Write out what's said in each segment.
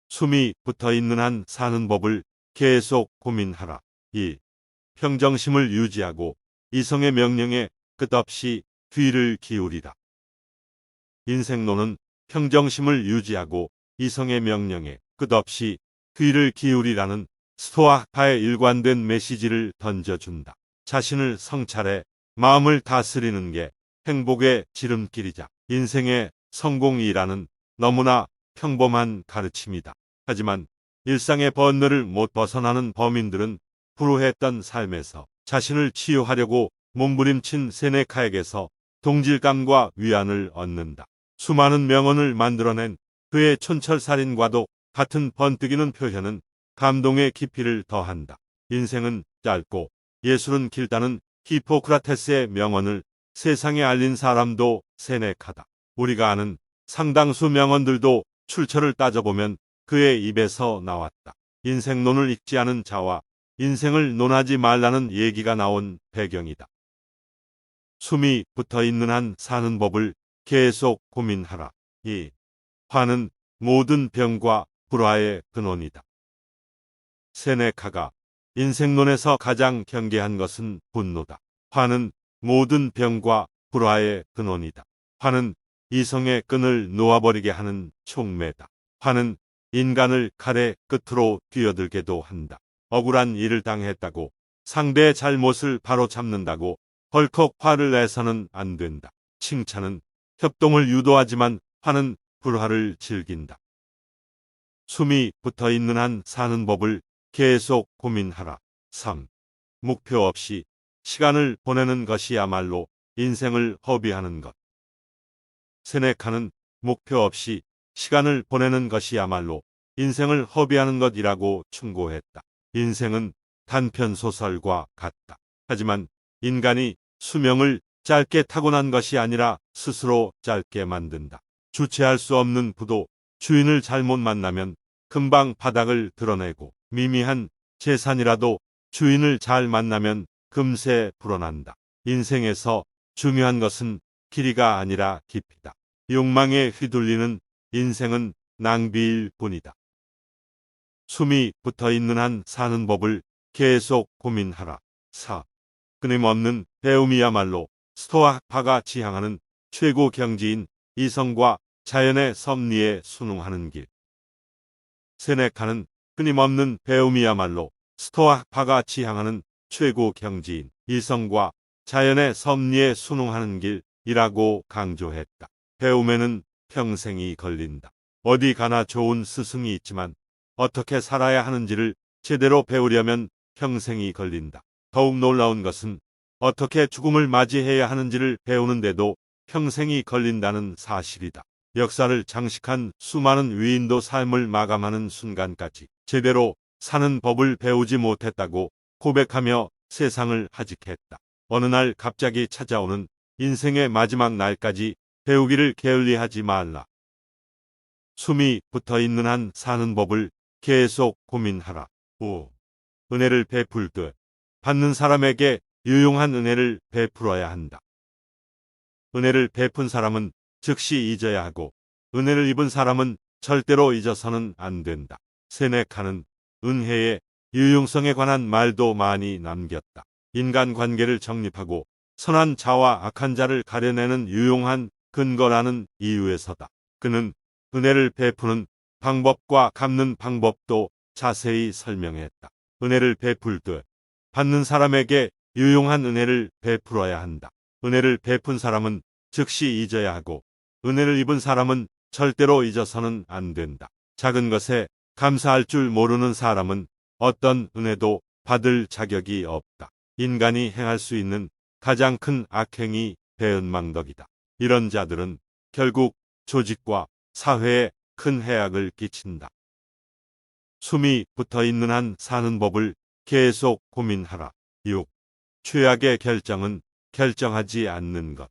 숨이 붙어있는 한 사는 법을 계속 고민하라. 2. 평정심을 유지하고 이성의 명령에 끝없이 귀를 기울이라. 인생론은 평정심을 유지하고 이성의 명령에 끝없이 귀를 기울이라는 스토아파의 일관된 메시지를 던져준다. 자신을 성찰해 마음을 다스리는 게 행복의 지름길이자 인생의 성공이라는 너무나 평범한 가르침이다. 하지만 일상의 번뇌를 못 벗어나는 범인들은 불우했던 삶에서 자신을 치유하려고 몸부림친 세네카에게서 동질감과 위안을 얻는다. 수많은 명언을 만들어낸 그의 촌철살인과도 같은 번뜩이는 표현은 감동의 깊이를 더한다. 인생은 짧고 예술은 길다는 히포크라테스의 명언을 세상에 알린 사람도 세네카다. 우리가 아는 상당수 명언들도 출처를 따져보면 그의 입에서 나왔다. 인생론을 읽지 않은 자와 인생을 논하지 말라는 얘기가 나온 배경이다. 숨이 붙어있는 한 사는 법을 계속 고민하라. 2. 화는 모든 병과 불화의 근원이다. 세네카가 인생론에서 가장 경계한 것은 분노다. 화는 모든 병과 불화의 근원이다. 화는 이성의 끈을 놓아버리게 하는 촉매다. 화는 인간을 칼의 끝으로 뛰어들게도 한다. 억울한 일을 당했다고 상대의 잘못을 바로잡는다고 헐컥 화를 내서는 안 된다. 칭찬은 협동을 유도하지만 화는 불화를 즐긴다. 숨이 붙어있는 한 사는 법을 계속 고민하라. 3. 목표 없이 시간을 보내는 것이야말로 인생을 허비하는 것. 세네카는 목표 없이 시간을 보내는 것이야말로 인생을 허비하는 것이라고 충고했다. 인생은 단편 소설과 같다. 하지만 인간이 수명을 짧게 타고난 것이 아니라 스스로 짧게 만든다. 주체할 수 없는 부도 주인을 잘못 만나면 금방 바닥을 드러내고 미미한 재산이라도 주인을 잘 만나면 금세 불어난다. 인생에서 중요한 것은 길이가 아니라 깊이다. 욕망에 휘둘리는 인생은 낭비일 뿐이다. 숨이 붙어있는 한 사는 법을 계속 고민하라. 4. 끊임없는 배움이야말로 스토아파가 지향하는 최고 경지인 이성과 자연의 섭리에 순응하는 길. 세네카는 끊임없는 배움이야말로 스토아파가 지향하는 최고 경지인 이성과 자연의 섭리에 순응하는 길이라고 강조했다. 배움에는 평생이 걸린다. 어디 가나 좋은 스승이 있지만 어떻게 살아야 하는지를 제대로 배우려면 평생이 걸린다. 더욱 놀라운 것은 어떻게 죽음을 맞이해야 하는지를 배우는데도 평생이 걸린다는 사실이다. 역사를 장식한 수많은 위인도 삶을 마감하는 순간까지 제대로 사는 법을 배우지 못했다고 고백하며 세상을 하직했다. 어느 날 갑자기 찾아오는 인생의 마지막 날까지 배우기를 게을리하지 말라. 숨이 붙어있는 한 사는 법을 계속 고민하라. 5. 은혜를 베풀 듯 받는 사람에게 유용한 은혜를 베풀어야 한다. 은혜를 베푼 사람은 즉시 잊어야 하고 은혜를 입은 사람은 절대로 잊어서는 안 된다. 세네카는 은혜의 유용성에 관한 말도 많이 남겼다. 인간관계를 정립하고 선한 자와 악한 자를 가려내는 유용한 근거라는 이유에서다. 그는 은혜를 베푸는 방법과 갚는 방법도 자세히 설명했다. 은혜를 베풀 듯 받는 사람에게 유용한 은혜를 베풀어야 한다. 은혜를 베푼 사람은 즉시 잊어야 하고 은혜를 입은 사람은 절대로 잊어서는 안 된다. 작은 것에 감사할 줄 모르는 사람은 어떤 은혜도 받을 자격이 없다. 인간이 행할 수 있는 가장 큰 악행이 배은망덕이다. 이런 자들은 결국 조직과 사회에 큰 해악을 끼친다. 숨이 붙어있는 한 사는 법을 계속 고민하라. 6. 최악의 결정은 결정하지 않는 것.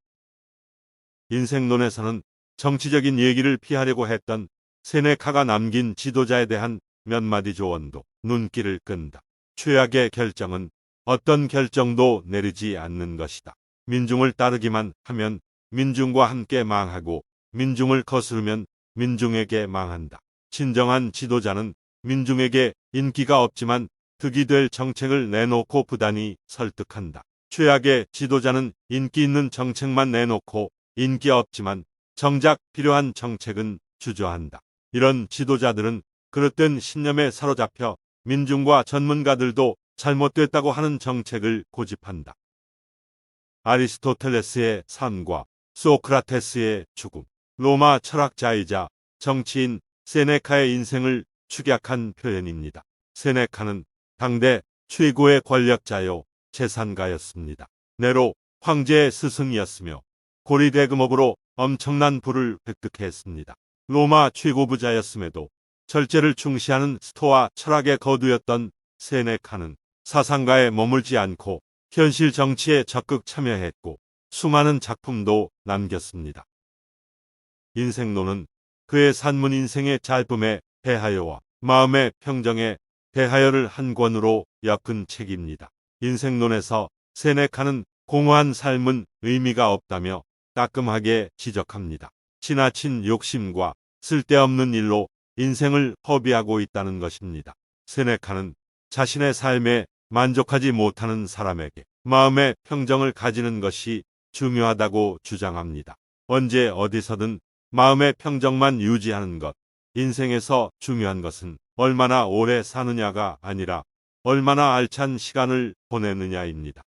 인생론에서는 정치적인 얘기를 피하려고 했던 세네카가 남긴 지도자에 대한 몇 마디 조언도 눈길을 끈다. 최악의 결정은 어떤 결정도 내리지 않는 것이다. 민중을 따르기만 하면 민중과 함께 망하고 민중을 거스르면 민중에게 망한다. 진정한 지도자는 민중에게 인기가 없지만 득이 될 정책을 내놓고 부단히 설득한다. 최악의 지도자는 인기 있는 정책만 내놓고 인기 없지만 정작 필요한 정책은 주저한다. 이런 지도자들은 그릇된 신념에 사로잡혀 민중과 전문가들도 잘못됐다고 하는 정책을 고집한다. 아리스토텔레스의 삶과 소크라테스의 죽음. 로마 철학자이자 정치인 세네카의 인생을 축약한 표현입니다. 세네카는 당대 최고의 권력자요 재산가였습니다. 네로 황제의 스승이었으며 고리대금업으로 엄청난 부를 획득했습니다. 로마 최고 부자였음에도 절제를 중시하는 스토아 철학의 거두였던 세네카는 사상가에 머물지 않고 현실 정치에 적극 참여했고 수많은 작품도 남겼습니다. 인생론은 그의 산문 인생의 짧음에 대하여와 마음의 평정에 대하여를 한 권으로 엮은 책입니다. 인생론에서 세네카는 공허한 삶은 의미가 없다며 따끔하게 지적합니다. 지나친 욕심과 쓸데없는 일로 인생을 허비하고 있다는 것입니다. 세네카는 자신의 삶에 만족하지 못하는 사람에게 마음의 평정을 가지는 것이 중요하다고 주장합니다. 언제 어디서든 마음의 평정만 유지하는 것. 인생에서 중요한 것은 얼마나 오래 사느냐가 아니라 얼마나 알찬 시간을 보내느냐입니다.